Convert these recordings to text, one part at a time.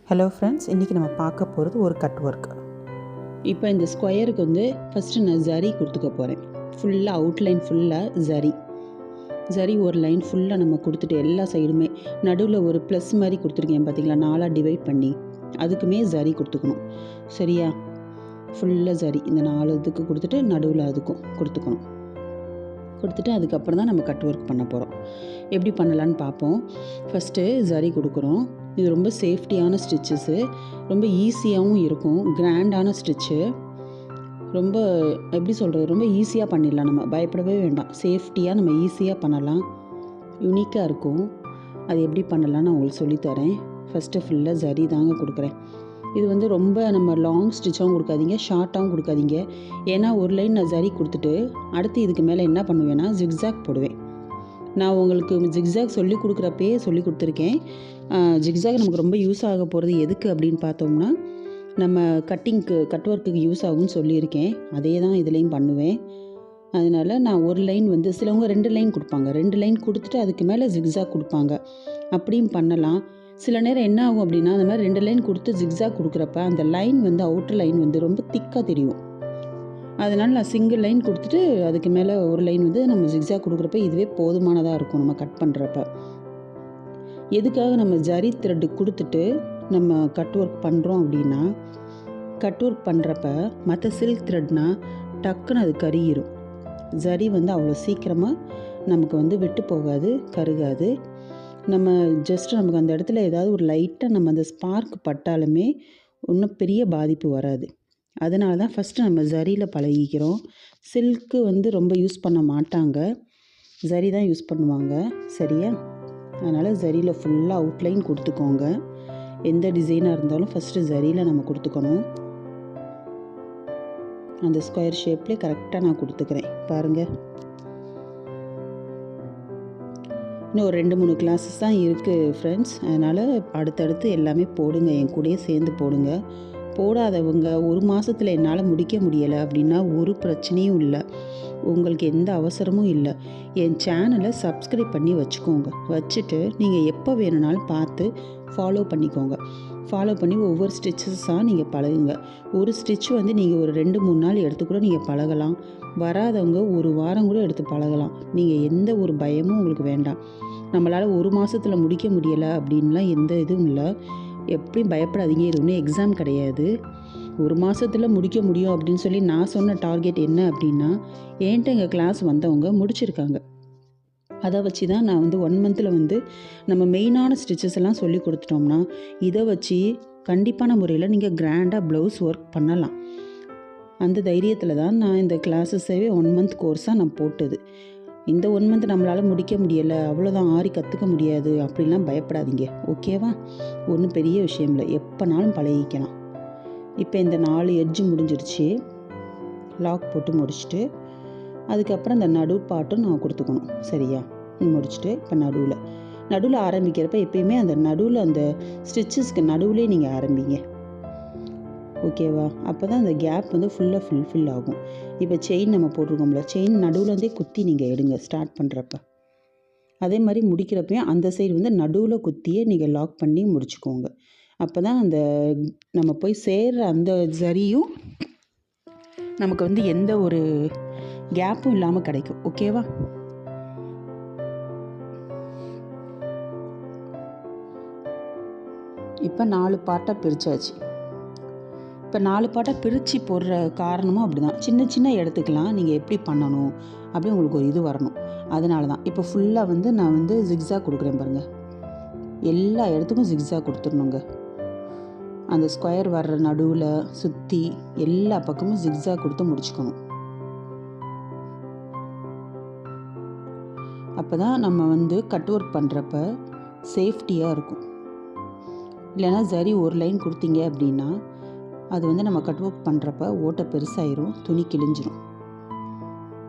Hello friends, இன்றைக்கி நம்ம பார்க்க போகிறது ஒரு கட் ஒர்க். இப்போ இந்த ஸ்கொயருக்கு வந்து ஃபஸ்ட்டு நான் ஜரி கொடுத்துக்க போகிறேன். ஃபுல்லாக அவுட்லைன் ஃபுல்லாக ஜரி ஒரு லைன் ஃபுல்லாக நம்ம கொடுத்துட்டு எல்லா சைடுமே நடுவில் ஒரு ப்ளஸ் மாதிரி கொடுத்துருக்கேன் பார்த்தீங்களா, 4 டிவைட் பண்ணி அதுக்குமே ஜரி கொடுத்துக்கணும். சரியா? ஃபுல்லாக ஜரி இந்த 4 இதுக்கு கொடுத்துட்டு நடுவில் அதுக்கும் கொடுத்துட்டு அதுக்கப்புறம் தான் நம்ம கட் ஒர்க் பண்ண போகிறோம். எப்படி பண்ணலான்னு பார்ப்போம். ஃபஸ்ட்டு ஜரி கொடுக்குறோம். இது ரொம்ப சேஃப்டியான ஸ்டிச்சஸ்ஸு, ரொம்ப ஈஸியாகவும் இருக்கும். கிராண்டான ஸ்டிச்சு, ரொம்ப எப்படி சொல்கிறது, ரொம்ப ஈஸியாக பண்ணிடலாம். நம்ம பயப்படவே வேண்டாம். சேஃப்டியாக நம்ம ஈஸியாக பண்ணலாம். யூனிக்காக இருக்கும். அது எப்படி பண்ணலான்னு நான் உங்களுக்கு சொல்லித்தரேன். ஃபஸ்ட்டு ஃபுல்லாக ஜரி தாங்க கொடுக்குறேன். இது வந்து ரொம்ப நம்ம லாங் ஸ்டிச்சாகவும் கொடுக்காதீங்க, ஷார்ட்டாகவும் கொடுக்காதீங்க. ஏன்னா ஒரு லைன் நான் ஜரி கொடுத்துட்டு அடுத்து இதுக்கு மேலே என்ன பண்ணுவேன்னா ஜிக்ஸாக் போடுவேன். நான் உங்களுக்கு ஜிக்ஸாக் சொல்லி கொடுக்குறப்பயே சொல்லி கொடுத்துருக்கேன். ஜிக்ஸாக் நமக்கு ரொம்ப யூஸ் ஆக போகிறது எதுக்கு அப்படின்னு பார்த்தோம்னா, நம்ம கட் ஒர்க்குக்கு யூஸ் ஆகும்னு சொல்லியிருக்கேன். அதே தான் இதுலேயும் பண்ணுவேன். அதனால் நான் ஒரு லைன் வந்து சிலவங்க 2 லைன் கொடுப்பாங்க. 2 லைன் கொடுத்துட்டு அதுக்கு மேலே ஜிக்ஸாக் கொடுப்பாங்க. அப்படியும் பண்ணலாம். சில நேரம் என்ன ஆகும் அப்படின்னா, அந்த மாதிரி 2 லைன் கொடுத்து ஜிக்ஸாக் கொடுக்குறப்ப அந்த லைன் வந்து அவுட்டர் லைன் வந்து ரொம்ப திக்காக தெரியும். அதனால் நான் சிங்கிள் லைன் கொடுத்துட்டு அதுக்கு மேலே ஒரு லைன் வந்து நம்ம ஜிக்ஸாக் கொடுக்குறப்ப இதுவே போதுமானதாக இருக்கும் நம்ம கட் பண்ணுறப்ப. எதுக்காக நம்ம ஜரி த்ரெட்டு கொடுத்துட்டு நம்ம கட் ஒர்க் பண்ணுறோம் அப்படின்னா, கட் ஒர்க் பண்ணுறப்ப மற்ற சில்க் த்ரெட்னா டக்குன்னு அது கருகிரும். ஜரி வந்து அவ்வளோ சீக்கிரமாக நமக்கு வந்து விட்டு போகாது, கருகாது. நம்ம ஜஸ்ட் நமக்கு அந்த இடத்துல ஏதாவது ஒரு லைட்டாக நம்ம அந்த ஸ்பார்க் பட்டாலுமே ஒன்றும் பெரிய பாதிப்பு வராது. அதனால தான் ஃபஸ்ட்டு நம்ம ஜரியில் பழகிக்கிறோம். சில்க்கு வந்து ரொம்ப யூஸ் பண்ண மாட்டாங்க, ஜரி தான் யூஸ் பண்ணுவாங்க. சரியா? அதனால் ஜரியில் ஃபுல்லாக அவுட்லைன் கொடுத்துக்கோங்க. எந்த டிசைனாக இருந்தாலும் ஃபஸ்ட்டு ஜரியில் நம்ம கொடுத்துக்கணும். அந்த ஸ்கொயர் ஷேப்லேயே கரெக்டாக நான் கொடுத்துக்கிறேன் பாருங்கள். இன்னும் ஒரு 2-3 கிளாஸஸ் தான் இருக்குது ஃப்ரெண்ட்ஸ். அதனால் அடுத்தடுத்து எல்லாமே போடுங்க, என் கூடயே சேர்ந்து போடுங்க. போடாதவங்க ஒரு மாதத்தில் என்னால் முடிக்க முடியலை அப்படின்னா ஒரு பிரச்சனையும் இல்லை, உங்களுக்கு எந்த அவசரமும் இல்லை. என் சேனலை சப்ஸ்கிரைப் பண்ணி வச்சுட்டு நீங்கள் எப்போ வேணும்னாலும் பார்த்து ஃபாலோ பண்ணிக்கோங்க. ஃபாலோ பண்ணி ஒவ்வொரு ஸ்டிச்சஸாக நீங்கள் பழகுங்க. ஒரு ஸ்டிச் வந்து நீங்கள் ஒரு 2-3 நாள் எடுத்து கூட நீங்கள் பழகலாம். வராதவங்க ஒரு வாரம் கூட எடுத்து பழகலாம். நீங்கள் எந்த ஒரு பயமும் உங்களுக்கு வேண்டாம். நம்மளால் ஒரு மாதத்தில் முடிக்க முடியலை அப்படின்லாம் எந்த இதுவும் இல்லை. எப்படியும் பயப்படாதீங்க. இது ஒன்றும் எக்ஸாம் கிடையாது. ஒரு மாதத்தில் முடிக்க முடியும் அப்படின்னு சொல்லி நான் சொன்ன டார்கெட் என்ன அப்படின்னா, என்கிட்ட எங்கள் கிளாஸ் வந்தவங்க முடிச்சிருக்காங்க. அதை வச்சு தான் நான் வந்து 1 மந்தில் வந்து நம்ம மெயினான ஸ்டிச்சஸ் எல்லாம் சொல்லி கொடுத்துட்டோம்னா, இதை வச்சு கண்டிப்பான முறையில் நீங்கள் கிராண்டாக ப்ளவுஸ் ஒர்க் பண்ணலாம். அந்த தைரியத்தில் தான் நான் இந்த கிளாஸஸவே 1 மந்த் கோர்ஸாக நான் போட்டது. இந்த 1 மந்த் நம்மளால் முடிக்க முடியலை, அவ்வளோதான் ஆரி கற்றுக்க முடியாது அப்படின்லாம் பயப்படாதீங்க. ஓகேவா? ஒன்றும் பெரிய விஷயம் இல்லை, எப்போனாலும் பழகிக்கலாம். இப்போ இந்த 4 எட்ஜு முடிஞ்சிருச்சு. லாக் போட்டு முடிச்சுட்டு அதுக்கப்புறம் இந்த நடு பாட்டும் நான் கொடுத்துக்கணும். சரியா? முடிச்சுட்டு இப்போ நடுவில் ஆரம்பிக்கிறப்ப எப்பயுமே அந்த நடுவில் அந்த ஸ்டிச்சஸ்க்கு நடுவுலே நீங்கள் ஆரம்பிங்க. ஓகேவா? அப்போ தான் அந்த கேப் வந்து ஃபுல்லாக ஃபுல்ஃபில் ஆகும். இப்போ செயின் நம்ம போட்டிருக்கோம்ல, செயின் நடுவுலேருந்தே குத்தி நீங்கள் எடுங்க ஸ்டார்ட் பண்ணுறப்ப. அதே மாதிரி முடிக்கிறப்பையும் அந்த சைடு வந்து நடுவில் குத்தியே நீங்கள் லாக் பண்ணி முடிச்சுக்கோங்க. அப்போ தான் அந்த நம்ம போய் சேர்கிற அந்த ஜரியும் நமக்கு வந்து எந்த ஒரு கேப்பும் இல்லாமல் கிடைக்கும். ஓகேவா? இப்போ 4 பார்ட்டாக பிரித்தாச்சு. இப்போ 4 பார்ட்டாக பிரித்து போடுற காரணமும் அப்படி தான். சின்ன சின்ன எடுத்துக்கலாம், நீங்கள் எப்படி பண்ணணும் அப்படி உங்களுக்கு ஒரு இது வரணும். அதனால தான் இப்போ ஃபுல்லாக வந்து நான் வந்து ஜிக்ஸாக் கொடுக்குறேன் பாருங்கள். எல்லா இடத்துக்கும் ஜிக்ஸாக் கொடுத்துடணுங்க. அந்த ஸ்கொயர் வர்ற நடுவில் சுற்றி எல்லா பக்கமும் ஜிக்ஸாக் கொடுத்து முடிச்சுக்கணும். அப்போ தான் நம்ம வந்து கட் ஒர்க் பண்ணுறப்ப சேஃப்டியாக இருக்கும். இல்லைனா ஜரி ஒரு லைன் கொடுத்தீங்க அப்படின்னா அது வந்து நம்ம கட் ஒர்க் பண்ணுறப்ப ஓட்டை பெருசாயிரும், துணி கிழிஞ்சிரும்.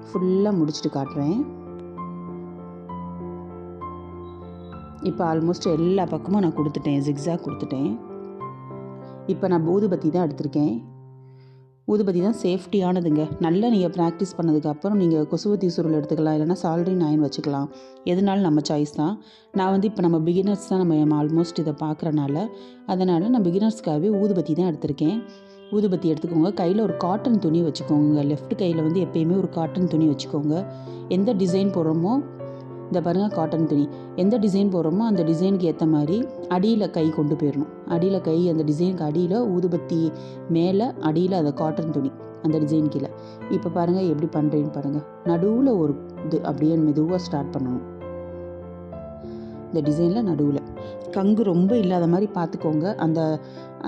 ஃபுல்லாக முடிச்சுட்டு காட்டுறேன். இப்போ ஆல்மோஸ்ட் எல்லா பக்கமும் நான் கொடுத்துட்டேன், ஜிக்ஸாக் கொடுத்துட்டேன். இப்போ நான் ஊதுபத்தி தான் எடுத்திருக்கேன். ஊதுபத்தி தான் சேஃப்டியானதுங்க. நல்லா நீங்கள் ப்ராக்டிஸ் பண்ணதுக்கப்புறம் நீங்கள் கொசுவத்தி சுருள் எடுத்துக்கலாம், இல்லைனா சால்ட்ரின் அயன் வச்சுக்கலாம். எதுனாலும் நம்ம சாய்ஸ் தான். நான் இப்போ நம்ம பிகினர்ஸ் தான் நம்ம ஆல்மோஸ்ட் இதை பார்க்குறனால, அதனால் நான் பிகினர்ஸ்க்காகவே ஊதுபத்தி தான் எடுத்திருக்கேன். ஊதுபத்தி எடுத்துக்கோங்க. கையில் ஒரு காட்டன் துணி வச்சுக்கோங்க. லெஃப்ட் கையில் எப்பயுமே ஒரு காட்டன் துணி வச்சுக்கோங்க. எந்த டிசைன் போடுறோமோ, இந்த பாருங்கள் காட்டன் துணி, எந்த டிசைன் போடுறோமோ அந்த டிசைனுக்கு ஏற்ற மாதிரி அடியில் கை கொண்டு போயிடணும். அடியில் கை அந்த டிசைனுக்கு அடியில், ஊதுபத்தி மேலே, அடியில் அந்த காட்டன் துணி அந்த டிசைன் கீழே. இப்போ பாருங்கள் எப்படி பண்ணுறேன்னு பாருங்கள். நடுவில் ஒரு இது அப்படியே மெதுவாக ஸ்டார்ட் பண்ணணும். இந்த டிசைனில் நடுவில் கங்கு ரொம்ப இல்லாத மாதிரி பார்த்துக்கோங்க.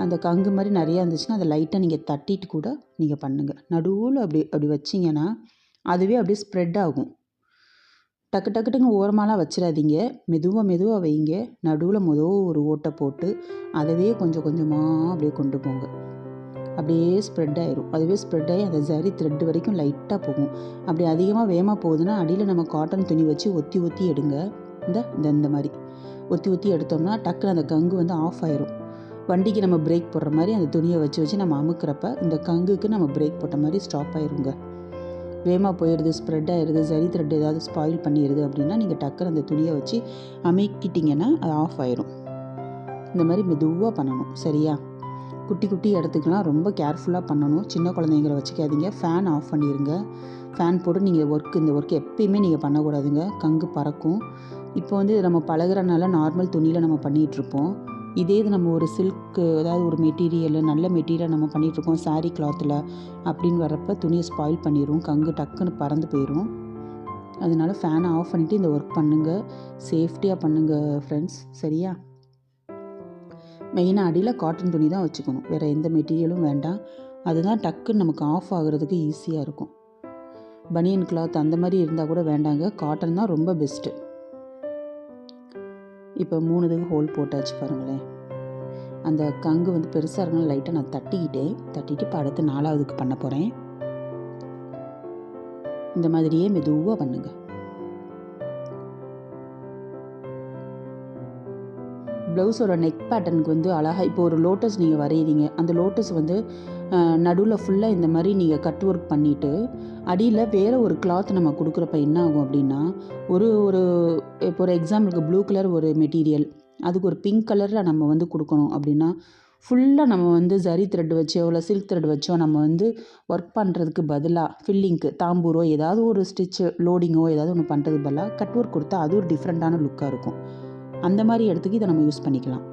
அந்த கங்கு மாதிரி நிறையா இருந்துச்சுன்னா அதை லைட்டாக நீங்கள் தட்டிட்டு கூட நீங்கள் பண்ணுங்கள். நடுவில் அப்படி வச்சிங்கன்னா அதுவே அப்படியே ஸ்ப்ரெட் ஆகும். டக்குன்னு ஓரமாலாம் வச்சிடாதீங்க. மெதுவாக வைங்க. நடுவில் ஒரு ஓட்டை போட்டு அதவே கொஞ்சம் கொஞ்சமாக அப்படியே கொண்டு போங்க. அப்படியே ஸ்ப்ரெட் ஆயிரும். அதுவே ஸ்ப்ரெட் ஆகி அந்த ஜரி த்ரெட் வரைக்கும் லைட்டாக போகும். அப்படி அதிகமாக வேகமாக போகுதுன்னா அடியில் நம்ம காட்டன் துணி வச்சு ஒத்தி எடுங்க. இந்த மாதிரி ஒத்தி எடுத்தோம்னா டக்குன்னு அந்த கங்கு ஆஃப் ஆயிரும். வண்டிக்கு நம்ம பிரேக் போடுற மாதிரி அந்த துணியை வச்சு நம்ம அமுக்கிறப்ப இந்த கங்குக்கு நம்ம பிரேக் போட்ட மாதிரி ஸ்டாப் ஆயிருங்க. வேகமாக போயிடுது, ஸ்ப்ரெட் ஆயிடுது, ஜரி த்ரெட் ஏதாவது ஸ்பாயில் பண்ணிடுது அப்படின்னா நீங்கள் டக்குன்னு அந்த துணியை வச்சு அமைக்கிட்டிங்கன்னா அது ஆஃப் ஆயிரும். இந்த மாதிரி மெதுவாக பண்ணணும். சரியா? குட்டி இடத்துக்குலாம் ரொம்ப கேர்ஃபுல்லாக பண்ணணும். சின்ன குழந்தைங்களை வச்சுக்காதீங்க. ஃபேன் ஆஃப் பண்ணிடுங்க. ஃபேன் போட்டு நீங்கள் இந்த ஒர்க் எப்பயுமே நீங்கள் பண்ணக்கூடாதுங்க. கங்கு பறக்கும். இப்போ நம்ம பழகுறனால நார்மல் துணியில் நம்ம பண்ணிகிட்ருப்போம். இதே இது நம்ம ஒரு சில்க்கு, அதாவது ஒரு மெட்டீரியல், நல்ல மெட்டீரியல் நம்ம பண்ணிகிட்ருக்கோம் சாரீ கிளாத்தில் அப்படின்னு வரப்போ துணியை ஸ்பாயில் பண்ணிடும். கங்கு டக்குன்னு பறந்து போயிடும். அதனால ஃபேனை ஆஃப் பண்ணிவிட்டு இந்த ஒர்க் பண்ணுங்கள். சேஃப்டியாக பண்ணுங்கள் ஃப்ரெண்ட்ஸ். சரியா? மெயினாக அடியில் காட்டன் துணி தான் வச்சுக்கணும். வேறு எந்த மெட்டீரியலும் வேண்டாம். அதுதான் டக்குன்னு நமக்கு ஆஃப் ஆகுறதுக்கு ஈஸியாக இருக்கும். பனியன் கிளாத் அந்த மாதிரி இருந்தால் கூட வேண்டாங்க. காட்டன் தான் ரொம்ப பெஸ்ட்டு. இப்போ 3 இதுக்கு ஹோல் போட்டாச்சு பாருங்களேன். அந்த கங்கு பெருசாக இருக்கனால லைட்டாக நான் தட்டிட்டு இப்போ அடுத்து 4வதுக்கு பண்ண போகிறேன். இந்த மாதிரியே மெதுவாக பண்ணுங்க. ப்ளவுஸோட நெக் பேட்டர்னுக்கு அழகாக இப்போ ஒரு லோட்டஸ் நீங்கள் வரைகிறீங்க. அந்த லோட்டஸ் நடுவில் ஃபுல்லாக இந்த மாதிரி நீங்கள் கட் ஒர்க் பண்ணிவிட்டு அடியில் வேறு ஒரு கிளாத் நம்ம கொடுக்குறப்ப என்ன ஆகும் அப்படின்னா, ஒரு இப்போ ஒரு எக்ஸாம்பிளுக்கு ப்ளூ கலர் ஒரு மெட்டீரியல், அதுக்கு ஒரு பிங்க் கலரில் நம்ம கொடுக்கணும் அப்படின்னா ஃபுல்லாக நம்ம ஜரி த்ரெட் வச்சோ இல்லை சில்க் த்ரெட் வச்சோ நம்ம ஒர்க் பண்ணுறதுக்கு பதிலாக ஃபில்லிங்க்கு தாம்பூரோ ஏதாவது ஒரு ஸ்டிச்சு லோடிங்கோ ஏதாவது ஒன்று பண்ணுறதுக்கு பதிலாக கட் ஒர்க் கொடுத்தா அது ஒரு டிஃப்ரெண்ட்டான லுக்காக இருக்கும். அந்த மாதிரி இடத்துக்கு இதை நம்ம யூஸ் பண்ணிக்கலாம்.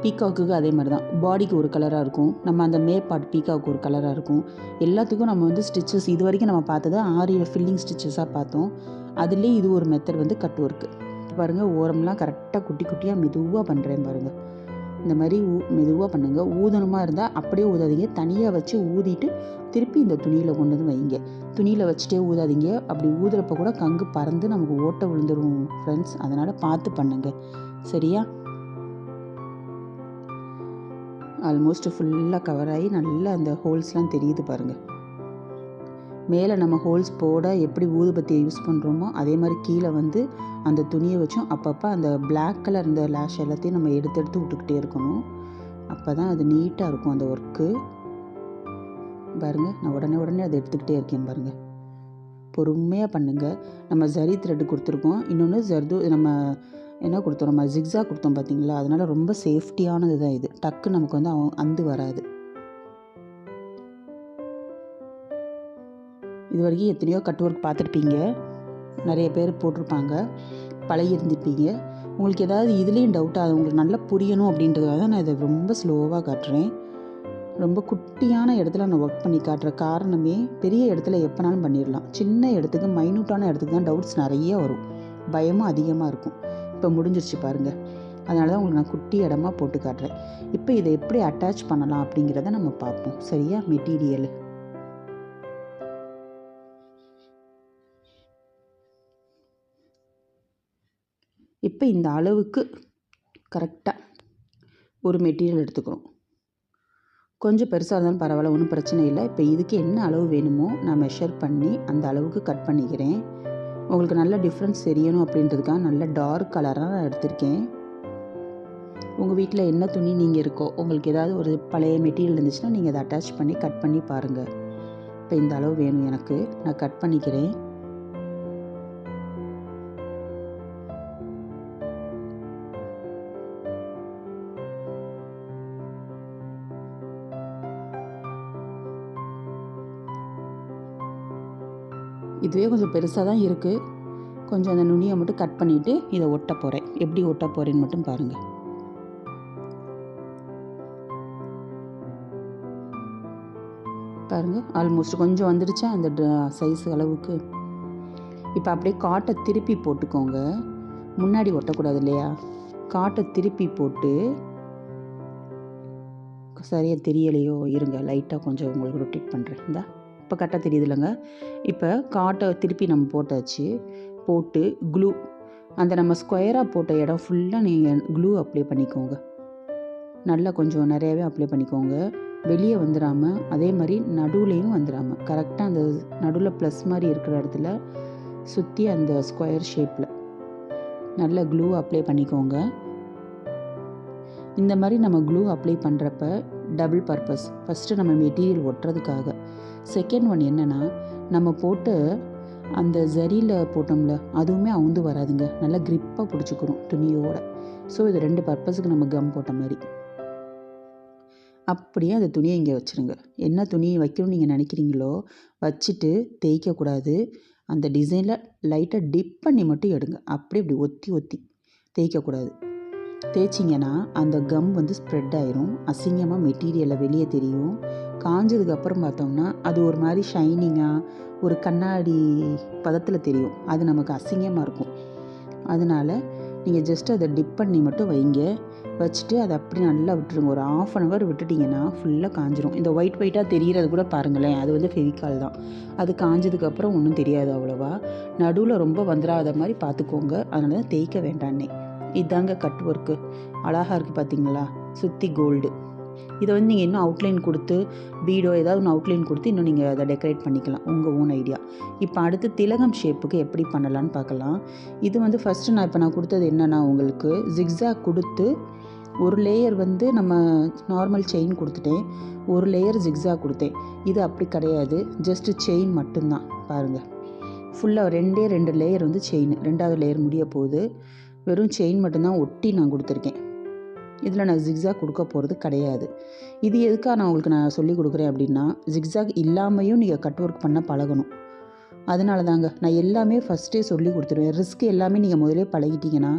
பீகாக்குக்கு அதே மாதிரி தான். பாடிக்கு ஒரு கலராக இருக்கும், நம்ம அந்த மேப்பாட் பீகாக்கு ஒரு கலராக இருக்கும். எல்லாத்துக்கும் நம்ம ஸ்டிச்சஸ் இது வரைக்கும் நம்ம பார்த்தது 6 ஃபில்லிங் ஸ்டிச்சஸாக பார்த்தோம். அதுலேயே இது ஒரு மெத்தட் கட் ஒர்க்கு. பாருங்கள், ஓரம்லாம் கரெக்டாக குட்டியாக மெதுவாக பண்ணுறேன் பாருங்கள். இந்த மாதிரி மெதுவாக பண்ணுங்கள். ஊதணுமா இருந்தால் அப்படியே ஊதாதீங்க. தனியாக வச்சு ஊதிட்டு திருப்பி இந்த துணியில் கொண்டு வைங்க. துணியில் வச்சுட்டே ஊதாதீங்க. அப்படி ஊதுறப்ப கூட கங்கு பறந்து நமக்கு ஓட்டை விழுந்துடும் ஃப்ரெண்ட்ஸ். அதனால் பார்த்து பண்ணுங்கள். சரியா? ஆல்மோஸ்ட் ஃபுல்லாக கவர் ஆகி நல்லா அந்த ஹோல்ஸ்லாம் தெரியுது பாருங்கள். மேலே நம்ம ஹோல்ஸ் போட எப்படி ஊதுபத்தியை யூஸ் பண்ணுறோமோ அதே மாதிரி கீழே அந்த துணியை வச்சும் அப்பப்போ அந்த பிளாக் கலர் இந்த லேஷ் எல்லாத்தையும் நம்ம எடுத்து விட்டுக்கிட்டே இருக்கணும். அப்போ தான் அது நீட்டாக இருக்கும் அந்த ஒர்க்கு. பாருங்கள், நான் உடனே அதை எடுத்துக்கிட்டே இருக்கேன் பாருங்கள். பொறுமையாக பண்ணுங்கள். நம்ம ஜரி த்ரெட்டு கொடுத்துருக்கோம். இன்னொன்று நம்ம என்ன கொடுத்தோம், நம்ம ஜிக்ஸா கொடுத்தோம் பார்த்தீங்களா? அதனால் ரொம்ப சேஃப்டியானது தான் இது. டக்கு நமக்கு அந்து வராது. இது வரைக்கும் எத்தனையோ கட் ஒர்க் பார்த்துருப்பீங்க, நிறைய பேர் போட்டிருப்பாங்க, பழகி இருந்துருப்பீங்க. உங்களுக்கு ஏதாவது இதுலேயும் டவுட்டாக உங்களுக்கு நல்லா புரியணும் அப்படின்றதுக்காக தான் நான் இதை ரொம்ப ஸ்லோவாக காட்டுறேன். ரொம்ப குட்டியான இடத்துல நான் ஒர்க் பண்ணி காட்டுற காரணமே, பெரிய இடத்துல எப்போனாலும் பண்ணிடலாம். சின்ன இடத்துக்கு, மைனூட்டான இடத்துக்கு தான் டவுட்ஸ் நிறைய வரும், பயமும் அதிகமாக இருக்கும். இப்போ முடிஞ்சிருச்சு பாருங்கள். அதனால தான் உங்களுக்கு நான் குட்டி இடமா போட்டு காட்டுறேன். இப்போ இதை எப்படி அட்டாச் பண்ணலாம் அப்படிங்கிறத நம்ம பார்ப்போம். சரியா? மெட்டீரியல் இப்போ இந்த அளவுக்கு கரெக்டாக ஒரு மெட்டீரியல் எடுத்துக்கிறோம். கொஞ்சம் பெருசாக இருந்தாலும் பரவாயில்ல, ஒன்றும் பிரச்சனை இல்லை. இப்போ இதுக்கு என்ன அளவு வேணுமோ நான் மெஷர் பண்ணி அந்த அளவுக்கு கட் பண்ணிக்கிறேன். உங்களுக்கு நல்ல டிஃப்ரென்ஸ் தெரியணும் அப்படின்றதுக்காக நல்ல டார்க் கலராக நான் எடுத்திருக்கேன். உங்கள் வீட்டில் என்ன துணி நீங்கள் இருக்கோ, உங்களுக்கு ஏதாவது ஒரு பழைய மெட்டீரியல் இருந்துச்சுன்னா நீங்கள் அதை அட்டாச் பண்ணி கட் பண்ணி பாருங்கள். இப்போ இந்த அளவு வேணும் எனக்கு, நான் கட் பண்ணிக்கிறேன். இதுவே கொஞ்சம் பெருசாக தான் இருக்குது. கொஞ்சம் அந்த நுனியை மட்டும் கட் பண்ணிவிட்டு இதை ஒட்ட போகிறேன். எப்படி ஒட்ட போகிறேன்னு மட்டும் பாருங்கள். பாருங்கள், ஆல்மோஸ்ட் கொஞ்சம் வந்துடுச்சா அந்த சைஸ் அளவுக்கு. இப்போ அப்படியே காட்டை திருப்பி போட்டுக்கோங்க. முன்னாடி ஒட்டக்கூடாது இல்லையா? காட்டை திருப்பி போட்டு, சரியாக தெரியலையோ, இருங்க லைட்டாக கொஞ்சம் உங்களுக்கு ரொட்டேட் பண்ணுறேன். இந்தா இப்போ கரெக்டாக தெரியுது இல்லைங்க? இப்போ காட்டை திருப்பி நம்ம போட்டாச்சு. போட்டு க்ளூ, அந்த நம்ம ஸ்கொயராக போட்ட இடம் ஃபுல்லாக நீங்கள் க்ளூ அப்ளை பண்ணிக்கோங்க. நல்லா கொஞ்சம் நிறையாவே அப்ளை பண்ணிக்கோங்க. வெளியே வந்துடாமல், அதே மாதிரி நடுவுலையும் வந்துடாமல், கரெக்டாக அந்த நடுவில் ப்ளஸ் மாதிரி இருக்கிற இடத்துல சுற்றி அந்த ஸ்கொயர் ஷேப்பில் நல்லா க்ளூ அப்ளை பண்ணிக்கோங்க. இந்த மாதிரி நம்ம க்ளூ அப்ளை பண்ணுறப்ப டபுள் பர்பஸ். ஃபஸ்ட்டு நம்ம மெட்டீரியல் ஒட்டுறதுக்காக. செகண்ட் ஒன் என்னென்னா, நம்ம போட்டு அந்த ஜரியில் போட்டோம்ல, அதுவுமே அவுந்து வராதுங்க. நல்லா க்ரிப்பாக பிடிச்சிக்கிறோம் துணியோட. ஸோ இது 2 பர்பஸுக்கு நம்ம கம் போட்ட மாதிரி. அப்படியே அந்த துணியை இங்கே வச்சுருங்க. என்ன துணி வைக்கணும்னு நீங்கள் நினைக்கிறீங்களோ வச்சுட்டு தேய்க்கக்கூடாது. அந்த டிசைனில் லைட்டாக டிப் பண்ணி மட்டும் எடுங்க. அப்படியே இப்படி ஒத்தி ஒத்தி தேய்க்கக்கூடாது. தேய்ச்சிங்கன்னா அந்த கம் வந்து ஸ்ப்ரெட் ஆயிரும். அசிங்கமாக மெட்டீரியலில் வெளியே தெரியும். காஞ்சதுக்கப்புறம் பார்த்தோம்னா அது ஒரு மாதிரி ஷைனிங்காக ஒரு கண்ணாடி பதத்தில் தெரியும். அது நமக்கு அசிங்கமாக இருக்கும். அதனால் நீங்கள் ஜஸ்ட் அதை டிப் பண்ணி மட்டும் வைங்க. வச்சுட்டு அதை அப்படி நல்லா விட்டுருங்க. ஒரு 1/2 hour விட்டுட்டிங்கன்னா ஃபுல்லாக காஞ்சிரும். இந்த ஒயிட்டாக தெரிகிறது கூட பாருங்களேன், அது வந்து ஃபெவிகால் தான். அது காஞ்சதுக்கப்புறம் ஒன்றும் தெரியாது அவ்வளோவா. நடுவில் ரொம்ப வந்துடாத மாதிரி பார்த்துக்கோங்க. அதனால தான் தேய்க்க வேண்டான்னே. இதாங்க கட் ஒர்க்கு. அழகாக இருக்குது பார்த்தீங்களா? சுற்றி கோல்டு. இதை வந்து நீங்கள் இன்னும் அவுட்லைன் கொடுத்து பீடோ ஏதாவது ஒன்று அவுட்லைன் கொடுத்து இன்னும் நீங்கள் அதை டெக்கரேட் பண்ணிக்கலாம், உங்கள் ஓன் ஐடியா. இப்போ அடுத்து திலகம் ஷேப்புக்கு எப்படி பண்ணலான்னு பார்க்கலாம். இது வந்து ஃபஸ்ட்டு நான் கொடுத்தது என்னென்னா, உங்களுக்கு ஜிக்ஸாக் கொடுத்து ஒரு லேயர் வந்து நம்ம நார்மல் செயின் கொடுத்துட்டேன், ஒரு லேயர் ஜிக்ஸாக் கொடுத்தேன். இது அப்படி கிடையாது, ஜஸ்ட்டு செயின் மட்டும்தான். பாருங்கள், ஃபுல்லாக 2 லேயர் வந்து செயின். 2வது லேயர் முடிய போகுது. வெறும் செயின் மட்டும்தான் ஒட்டி நான் கொடுத்துருக்கேன். இதில் நான் ஜிக்ஸாக் கொடுக்க போகிறது கிடையாது. இது எதுக்காக நான் உங்களுக்கு சொல்லிக் கொடுக்குறேன் அப்படின்னா, ஜிக்ஸாக் இல்லாமையும் நீங்கள் கட் ஒர்க் பண்ண பழகணும். அதனால தாங்க நான் எல்லாமே ஃபஸ்ட்டே சொல்லி கொடுத்துருவேன். ரிஸ்க் எல்லாமே நீங்கள் முதலே பழகிட்டிங்கன்னா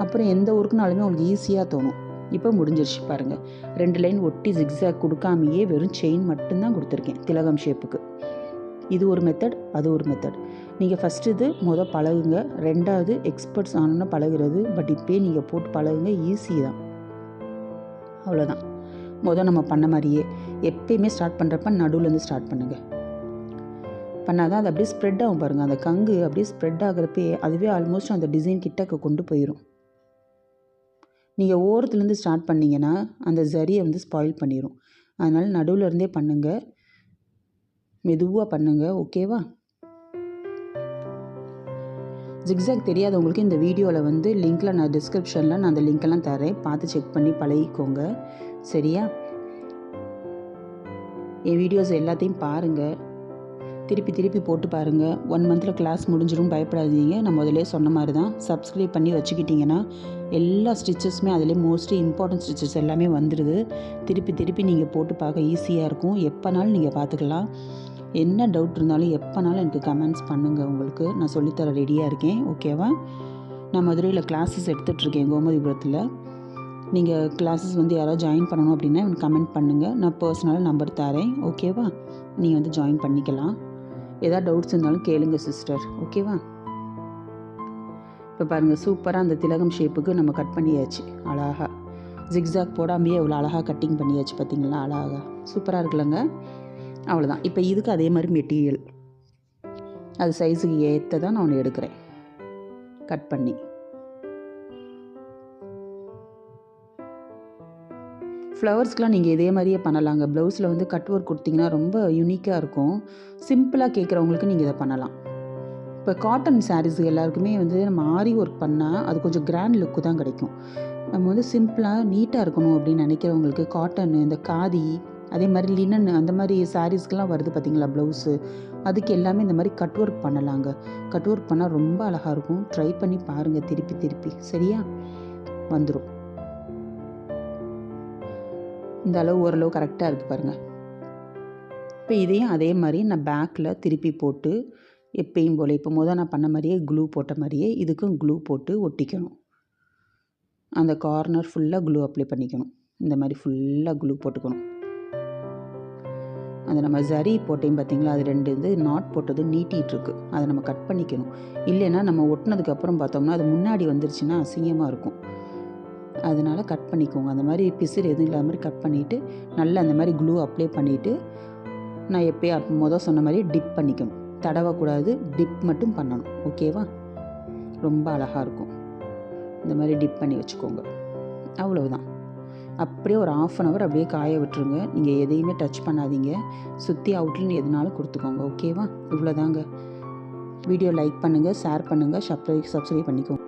அப்புறம் எந்த ஒர்க்குனாலுமே உங்களுக்கு ஈஸியாக தோணும். இப்போ முடிஞ்சிருச்சு பாருங்கள். 2 லைன் ஒட்டி ஜிக்ஸாக் கொடுக்காமையே வெறும் செயின் மட்டும்தான் கொடுத்துருக்கேன் திலகம் ஷேப்புக்கு. இது ஒரு மெத்தட், அது ஒரு மெத்தட். நீங்கள் ஃபஸ்ட்டு இது பழகுங்க. 2வது எக்ஸ்பர்ட்ஸ் ஆனோன்னா பழகுறது. பட் இப்போயே நீங்கள் போட்டு பழகுங்க, ஈஸி தான். அவ்வளோதான். நம்ம பண்ண மாதிரியே எப்பயுமே ஸ்டார்ட் பண்ணுறப்ப நடுவுலேருந்து ஸ்டார்ட் பண்ணுங்கள். பண்ணால் தான் அது அப்படியே ஸ்ப்ரெட் ஆகும். பாருங்கள், அந்த கங்கு அப்படியே ஸ்ப்ரெட் ஆகிறப்பே அதுவே ஆல்மோஸ்ட் அந்த டிசைன் கிட்டக்க கொண்டு போயிடும். நீங்கள் ஓரத்துலேருந்து ஸ்டார்ட் பண்ணிங்கன்னா அந்த ஜரியை வந்து ஸ்பாயில் பண்ணிடும். அதனால் நடுவில் இருந்தே பண்ணுங்கள், மெதுவாக பண்ணுங்கள். ஓகேவா? ஜிக்ஸாக் தெரியாதவங்களுக்கு இந்த வீடியோவில் வந்து லிங்க்கில் நான் டிஸ்கிரிப்ஷனில் நான் அந்த லிங்க்கெல்லாம் தரேன், பார்த்து செக் பண்ணி பழகிக்கோங்க. சரியா? என் வீடியோஸ் எல்லாத்தையும் பாருங்கள், திருப்பி போட்டு பாருங்கள். 1 monthல் கிளாஸ் முடிஞ்சிடும், பயப்படாதீங்க. நான் முதலே சொன்ன மாதிரி தான். சப்ஸ்கிரைப் பண்ணி வச்சுக்கிட்டிங்கன்னா எல்லா ஸ்டிச்சஸுமே அதிலே மோஸ்ட்லி இம்பார்ட்டன்ட் ஸ்டிச்சஸ் எல்லாமே வந்துடுது. திருப்பி நீங்கள் போட்டு பார்க்க ஈஸியாக இருக்கும். எப்போனாலும் நீங்கள் பார்த்துக்கலாம். என்ன டவுட் இருந்தாலும் எப்போனாலும் எனக்கு கமெண்ட்ஸ் பண்ணுங்கள். உங்களுக்கு நான் சொல்லித்தர ரெடியாக இருக்கேன். ஓகேவா? நான் மதுரையில் கிளாஸஸ் எடுத்துகிட்ருக்கேன், கோமதிபுரத்தில். நீங்கள் கிளாஸஸ் வந்து யாராவது ஜாயின் பண்ணணும் அப்படின்னா எனக்கு கமெண்ட் பண்ணுங்கள். நான் பர்சனலாக நம்பர் தரேன். ஓகேவா? நீங்கள் வந்து ஜாயின் பண்ணிக்கலாம். ஏதாவது டவுட்ஸ் இருந்தாலும் கேளுங்க சிஸ்டர். ஓகேவா? இப்போ பாருங்கள், சூப்பராக அந்த திலகம் ஷேப்புக்கு நம்ம கட் பண்ணியாச்சு. அழகாக ஜிக்ஸாக் போடாமையே எவ்வளோ அழகாக கட்டிங் பண்ணியாச்சு பார்த்தீங்களா? அழகாக சூப்பராக இருக்குல்லங்க. அவ்வளோதான். இப்போ இதுக்கு அதே மாதிரி மெட்டீரியல் அது சைஸுக்கு ஏற்ற தான் நான் ஒன்று எடுக்கிறேன், கட் பண்ணி. ஃப்ளவர்ஸ்க்கெலாம் நீங்கள் இதே மாதிரியே பண்ணலாங்க. ப்ளவுஸில் வந்து கட் ஒர்க் கொடுத்திங்கன்னா ரொம்ப யூனிக்காக இருக்கும். சிம்பிளாக கேட்குறவங்களுக்கு நீங்கள் இதை பண்ணலாம். இப்போ காட்டன் சாரீஸ் எல்லாருக்குமே வந்து நம்ம ஆரி ஒர்க் பண்ணால் அது கொஞ்சம் கிராண்ட் லுக்கு தான் கிடைக்கும். நம்ம வந்து சிம்பிளாக நீட்டாக இருக்கணும் அப்படின்னு நினைக்கிறவங்களுக்கு காட்டன், இந்த காதி, அதே மாதிரி லினன் அந்த மாதிரி சாரீஸ்க்கெலாம் வருது பார்த்திங்களா ப்ளவுஸு, அதுக்கு எல்லாமே இந்த மாதிரி கட் ஒர்க் பண்ணலாங்க. கட் ஒர்க் பண்ணால் ரொம்ப அழகாக இருக்கும். ட்ரை பண்ணி பாருங்கள் திருப்பி திருப்பி. சரியா? வந்துடும். இந்த அளவு ஓரளவு கரெக்டாக இருக்குது பாருங்கள். இப்போ இதையும் அதே மாதிரி நான் பேக்கில் திருப்பி போட்டு எப்பயும் போல் இப்போ நான் பண்ண மாதிரியே க்ளூ போட்ட மாதிரியே இதுக்கும் க்ளூ போட்டு ஒட்டிக்கணும். அந்த கார்னர் ஃபுல்லாக க்ளூ அப்ளை பண்ணிக்கணும். இந்த மாதிரி ஃபுல்லாக க்ளூ போட்டுக்கணும். அந்த நம்ம ஜரி போட்டையும் பார்த்திங்களா, அது 2 இது நாட் போட்டது நீட்டிகிட்ருக்கு. அதை நம்ம கட் பண்ணிக்கணும். இல்லைன்னா நம்ம ஒட்டினதுக்கப்புறம் பார்த்தோம்னா அது முன்னாடி வந்துருச்சுன்னா அசிங்கமாக இருக்கும். அதனால் கட் பண்ணிக்கோங்க. அந்த மாதிரி பிசுறு எதுவும் இல்லாத மாதிரி கட் பண்ணிவிட்டு நல்லா அந்த மாதிரி க்ளூ அப்ளை பண்ணிவிட்டு நான் எப்போயே சொன்ன மாதிரி டிப் பண்ணிக்கணும். தடவக்கூடாது, டிப் மட்டும் பண்ணணும். ஓகேவா? ரொம்ப அழகாக இருக்கும். இந்த மாதிரி டிப் பண்ணி வச்சுக்கோங்க. அவ்வளவுதான். அப்படியே ஒரு 1/2 hour அப்படியே காய விட்டுருங்க. நீங்கள் எதையுமே டச் பண்ணாதீங்க. சுற்றி அவுட்லைன் எதுனாலும் கொடுத்துக்கோங்க. ஓகேவா? இவ்வளோதாங்க. வீடியோ லைக் பண்ணுங்கள், ஷேர் பண்ணுங்கள், சப்ஸ்கிரைப் பண்ணிக்கோங்க.